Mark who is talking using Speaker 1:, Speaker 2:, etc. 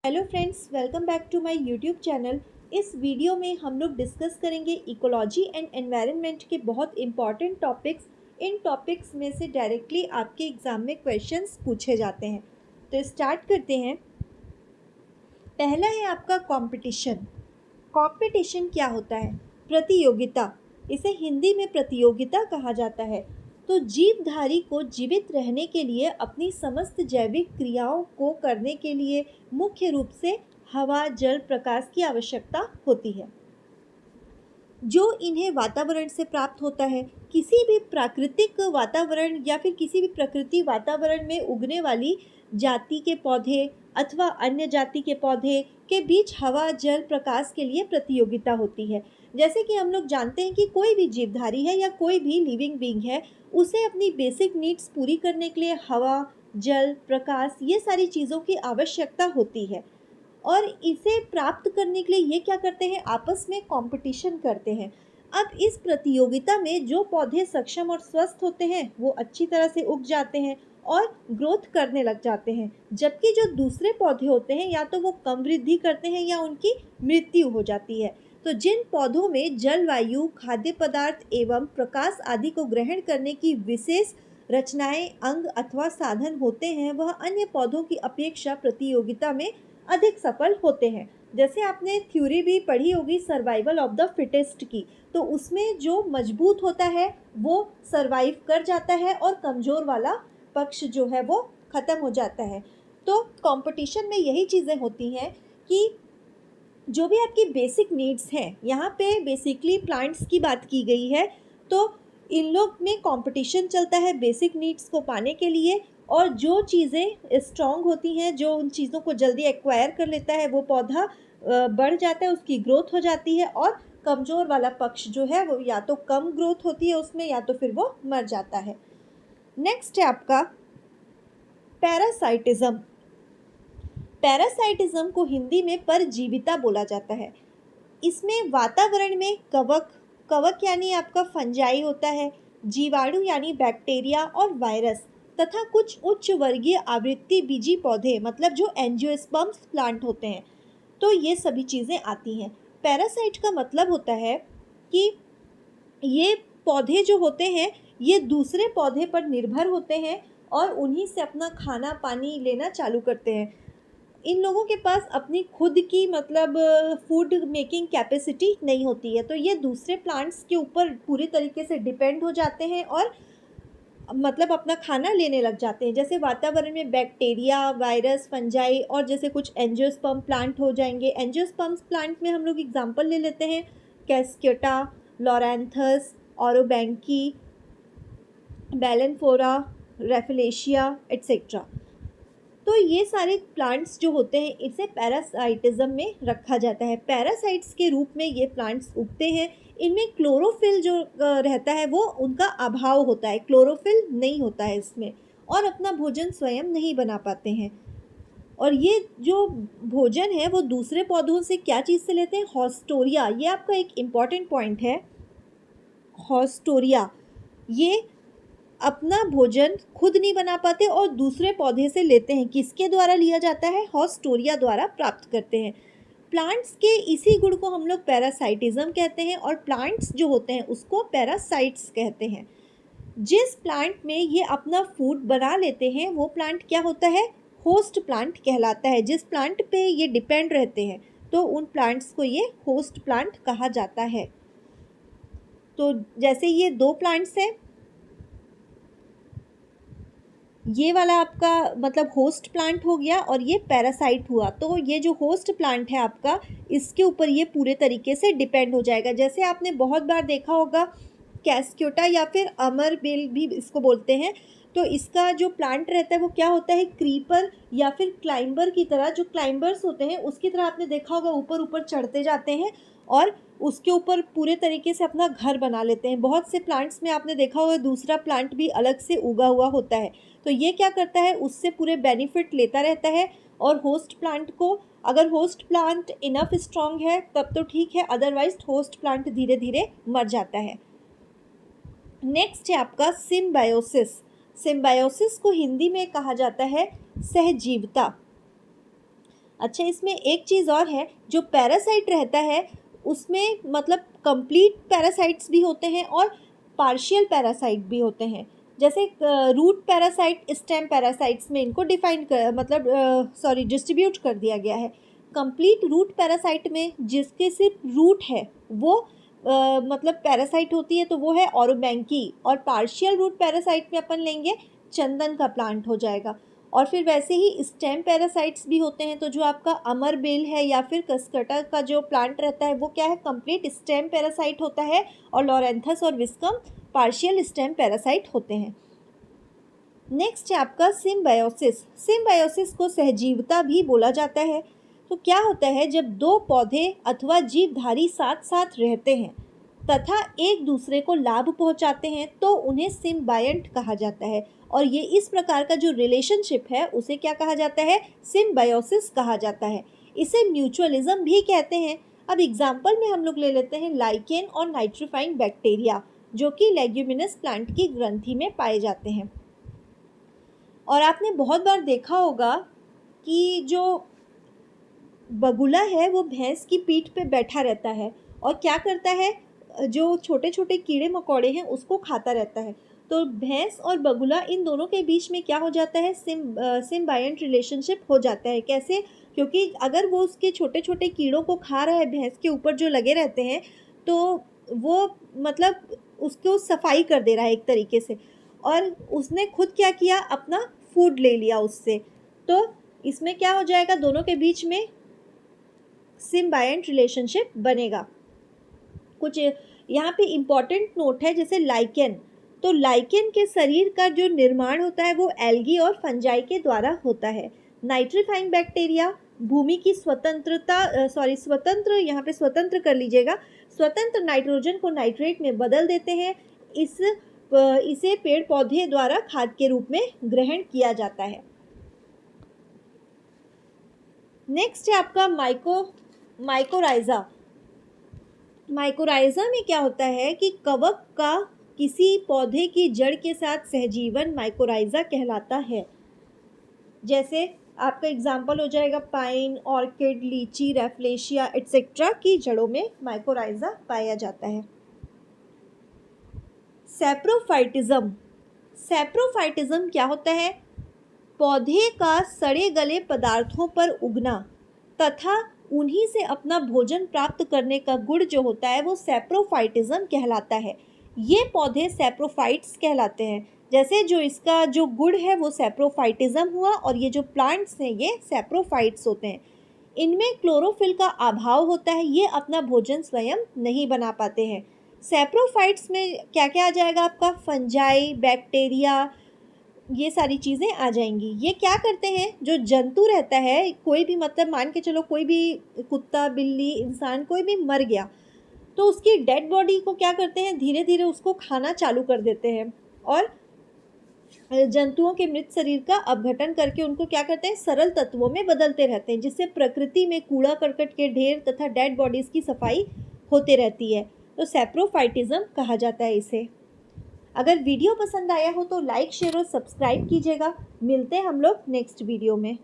Speaker 1: Hello friends, welcome back to my YouTube channel. इस video में हम लोग डिस्कस करेंगे इकोलॉजी एंड एनवायरनमेंट के बहुत इंपॉर्टेंट टॉपिक्स। इन टॉपिक्स में से डायरेक्टली आपके एग्जाम में क्वेश्चंस पूछे जाते हैं। तो स्टार्ट करते हैं। पहला है आपका कंपटीशन। कंपटीशन क्या होता है? प्रतियोगिता। इसे हिंदी में प्रतियोगिता कहा जाता है। तो जीवधारी को जीवित रहने के लिए अपनी समस्त जैविक क्रियाओं को करने के लिए मुख्य रूप से हवा, जल, प्रकाश की आवश्यकता होती है, जो इन्हें वातावरण से प्राप्त होता है। किसी भी प्राकृतिक वातावरण या फिर किसी भी प्रकृति वातावरण में उगने वाली जाति के पौधे अथवा अन्य जाति के पौधे के बीच हवा, जल, प्रकाश के लिए प्रतियोगिता होती है। जैसे कि हम लोग जानते हैं कि कोई भी जीवधारी है या कोई भी लिविंग बीइंग है, उसे अपनी बेसिक नीड्स पूरी करने के लिए हवा, जल, प्रकाश, ये सारी चीज़ों की आवश्यकता होती है। और इसे प्राप्त करने के लिए ये क्या करते हैं? आपस में कंपटीशन करते हैं। अब इस प्रतियोगिता में जो पौधे सक्षम और स्वस्थ होते हैं वो अच्छी तरह से उग जाते हैं और ग्रोथ करने लग जाते हैं, जबकि जो दूसरे पौधे होते हैं या तो वो कम वृद्धि करते हैं या उनकी मृत्यु हो जाती है। तो जिन पौधों में जलवायु, खाद्य पदार्थ एवं प्रकाश आदि को ग्रहण करने की विशेष रचनाएं, अंग अथवा साधन होते हैं, वह अन्य पौधों की अपेक्षा प्रतियोगिता में अधिक सफल होते हैं। जैसे आपने थ्योरी भी पढ़ी होगी सर्वाइवल ऑफ द फिटेस्ट की, तो उसमें जो मजबूत होता है वो सरवाइव कर जाता है और कमज़ोर वाला पक्ष जो है वो ख़त्म हो जाता है। तो कंपटीशन में यही चीज़ें होती हैं कि जो भी आपकी बेसिक नीड्स हैं, यहाँ पे बेसिकली प्लांट्स की बात की गई है। तो इन लोग में कंपटीशन चलता है बेसिक नीड्स को पाने के लिए, और जो चीज़ें स्ट्रॉन्ग होती हैं, जो उन चीज़ों को जल्दी एक्वायर कर लेता है, वो पौधा बढ़ जाता है, उसकी ग्रोथ हो जाती है। और कमज़ोर वाला पक्ष जो है वो या तो कम ग्रोथ होती है उसमें, या तो फिर वो मर जाता है। नेक्स्ट है आपका पैरासाइटिज्म। पैरासाइटिज्म को हिंदी में परजीविता बोला जाता है। इसमें वातावरण में कवक, कवक यानी आपका फंजाई होता है, जीवाणु यानी बैक्टीरिया और वायरस, तथा कुछ उच्च वर्गीय आवृत्ति बीजी पौधे, मतलब जो एंजियोस्पर्म्स प्लांट होते हैं, तो ये सभी चीज़ें आती हैं। पैरासाइट का मतलब होता है कि ये पौधे जो होते हैं ये दूसरे पौधे पर निर्भर होते हैं और उन्हीं से अपना खाना पानी लेना चालू करते हैं। इन लोगों के पास अपनी खुद की मतलब फूड मेकिंग कैपेसिटी नहीं होती है, तो ये दूसरे प्लांट्स के ऊपर पूरे तरीके से डिपेंड हो जाते हैं और मतलब अपना खाना लेने लग जाते हैं। जैसे वातावरण में बैक्टीरिया, वायरस, फंजाई और जैसे कुछ एंजियोस्पर्म प्लांट हो जाएंगे। एंजियोस्पर्म प्लांट में हम लोग एग्जांपल ले लेते हैं कैस्केटा, लॉरेंथस, ओरोबैंकी, बेलेनफोरा, रेफिलेशिया एट्सेट्रा। तो ये सारे प्लांट्स जो होते हैं इसे पैरासाइटिज्म में रखा जाता है। पैरासाइट्स के रूप में ये प्लांट्स उगते हैं। इनमें क्लोरोफिल जो रहता है वो उनका अभाव होता है, क्लोरोफिल नहीं होता है इसमें, और अपना भोजन स्वयं नहीं बना पाते हैं। और ये जो भोजन है वो दूसरे पौधों से क्या चीज़ से लेते हैं? हॉस्टोरिया। ये आपका एक इम्पॉर्टेंट पॉइंट है, हॉस्टोरिया। ये अपना भोजन खुद नहीं बना पाते और दूसरे पौधे से लेते हैं। किसके द्वारा लिया जाता है? हॉस्टोरिया द्वारा प्राप्त करते हैं। प्लांट्स के इसी गुण को हम लोग पैरासाइटिज्म कहते हैं और प्लांट्स जो होते हैं उसको पैरासाइट्स कहते हैं। जिस प्लांट में ये अपना फूड बना लेते हैं वो प्लांट क्या होता है? होस्ट प्लांट कहलाता है। जिस प्लांट पे ये डिपेंड रहते हैं तो उन प्लांट्स को ये होस्ट प्लांट कहा जाता है। तो जैसे ये दो प्लांट्स हैं, ये वाला आपका मतलब होस्ट प्लांट हो गया और ये पैरासाइट हुआ। तो ये जो होस्ट प्लांट है आपका, इसके ऊपर ये पूरे तरीके से डिपेंड हो जाएगा। जैसे आपने बहुत बार देखा होगा कैस्क्योटा या फिर अमर बेल भी इसको बोलते हैं। तो इसका जो प्लांट रहता है वो क्या होता है? क्रीपर या फिर क्लाइंबर की तरह। जो क्लाइंबर्स होते हैं उसकी तरह आपने देखा होगा, ऊपर ऊपर चढ़ते जाते हैं और उसके ऊपर पूरे तरीके से अपना घर बना लेते हैं। बहुत से प्लांट्स में आपने देखा होगा दूसरा प्लांट भी अलग से उगा हुआ होता है। तो ये क्या करता है? उससे पूरे बेनिफिट लेता रहता है। और होस्ट प्लांट को, अगर होस्ट प्लांट इनफ स्ट्रॉन्ग है तब तो ठीक है, अदरवाइज होस्ट प्लांट धीरे धीरे मर जाता है। नेक्स्ट है आपका सिम्बायोसिस। सिम्बायोसिस को हिंदी में कहा जाता है सहजीवता। अच्छा, इसमें एक चीज़ और है, जो पैरासाइट रहता है उसमें मतलब कंप्लीट पैरासाइट्स भी होते हैं और पार्शियल पैरासाइट भी होते हैं। जैसे रूट पैरासाइट, स्टेम पैरासाइट्स में इनको डिफाइन कर मतलब डिस्ट्रीब्यूट कर दिया गया है। कंप्लीट रूट पैरासाइट में जिसके सिर्फ रूट है वो मतलब पैरासाइट होती है, तो वो है औरोबैंकी। और पार्शियल रूट पैरासाइट में अपन लेंगे चंदन का प्लांट हो जाएगा। और फिर वैसे ही स्टेम पैरासाइट्स भी होते हैं, तो जो आपका अमर बेल है या फिर कसकटा का जो प्लांट रहता है वो क्या है, कंप्लीट स्टेम पैरासाइट होता है। और लॉरेंथस और विस्कम पार्शियल स्टेम पैरासाइट होते हैं। नेक्स्ट है आपका सिम्बायोसिस। सिम्बायोसिस को सहजीवता भी बोला जाता है। तो क्या होता है, जब दो पौधे अथवा जीवधारी साथ साथ रहते हैं तथा एक दूसरे को लाभ पहुंचाते हैं तो उन्हें सिम्बायंट कहा जाता है। और ये इस प्रकार का जो रिलेशनशिप है उसे क्या कहा जाता है, सिम्बायोसिस कहा जाता है। इसे म्यूचुअलिज्म भी कहते हैं। अब एग्जाम्पल में हम लोग ले लेते हैं लाइकेन और नाइट्रोफाइन बैक्टीरिया, जो कि लेग्यूमिनस प्लांट की ग्रंथि में पाए जाते हैं। और आपने बहुत बार देखा होगा कि जो बगुला है वो भैंस की पीठ पे बैठा रहता है और क्या करता है, जो छोटे छोटे कीड़े मकोड़े हैं उसको खाता रहता है। तो भैंस और बगुला इन दोनों के बीच में क्या हो जाता है, सिम्बायंट रिलेशनशिप हो जाता है। कैसे? क्योंकि अगर वो उसके छोटे छोटे कीड़ों को खा रहा है भैंस के ऊपर जो लगे रहते हैं, तो वो मतलब उसको सफाई कर दे रहा है एक तरीके से। और उसने खुद क्या किया, अपना फूड ले लिया उससे। तो इसमें क्या हो जाएगा, दोनों के बीच में सिम्बायंट रिलेशनशिप बनेगा। कुछ यहाँ पे इम्पॉर्टेंट नोट है, जैसे लाइकेन। तो लाइकेन के शरीर का जो निर्माण होता है वो एल्गी और फंजाई के द्वारा होता है। नाइट्रीफाइंग बैक्टीरिया भूमि की स्वतंत्र, यहाँ पे स्वतंत्र कर लीजिएगा, स्वतंत्र नाइट्रोजन को नाइट्रेट में बदल देते हैं। इसे पेड़ पौधे द्वारा खाद के रूप में ग्रहण किया जाता है। नेक्स्ट है आपका माइकोराइजा। माइकोराइजा में क्या होता है कि कवक का किसी पौधे की जड़ के साथ सहजीवन माइकोराइजा कहलाता है। जैसे आपका एग्जाम्पल हो जाएगा पाइन, ऑर्किड, लीची, रैफ्लेशिया एटसेट्रा की जड़ों में माइकोराइजा पाया जाता है। सैप्रोफाइटिज्म। सैप्रोफाइटिज्म क्या होता है, पौधे का सड़े गले पदार्थों पर उगना तथा उन्हीं से अपना भोजन प्राप्त करने का गुण जो होता है वो सैप्रोफाइटिज्म कहलाता है। ये पौधे सैप्रोफाइट्स कहलाते हैं। जैसे जो इसका जो गुण है वो सैप्रोफाइटिज्म हुआ, और ये जो प्लांट्स हैं ये सैप्रोफाइट्स होते हैं। इनमें क्लोरोफिल का अभाव होता है, ये अपना भोजन स्वयं नहीं बना पाते हैं। सैप्रोफाइट्स में क्या क्या आ जाएगा आपका, फंजाई, बैक्टीरिया, ये सारी चीज़ें आ जाएंगी। ये क्या करते हैं, जो जंतु रहता है, कोई भी मतलब मान के चलो कोई भी कुत्ता, बिल्ली, इंसान कोई भी मर गया तो उसकी डेड बॉडी को क्या करते हैं, धीरे धीरे उसको खाना चालू कर देते हैं। और जंतुओं के मृत शरीर का अपघटन करके उनको क्या करते हैं, सरल तत्वों में बदलते रहते हैं, जिससे प्रकृति में कूड़ा करकट के ढेर तथा डेड बॉडीज़ की सफाई होते रहती है। तो सैप्रोफाइटिज्म कहा जाता है इसे। अगर वीडियो पसंद आया हो तो लाइक, शेयर और सब्सक्राइब कीजिएगा। मिलते हैं हम लोग नेक्स्ट वीडियो में।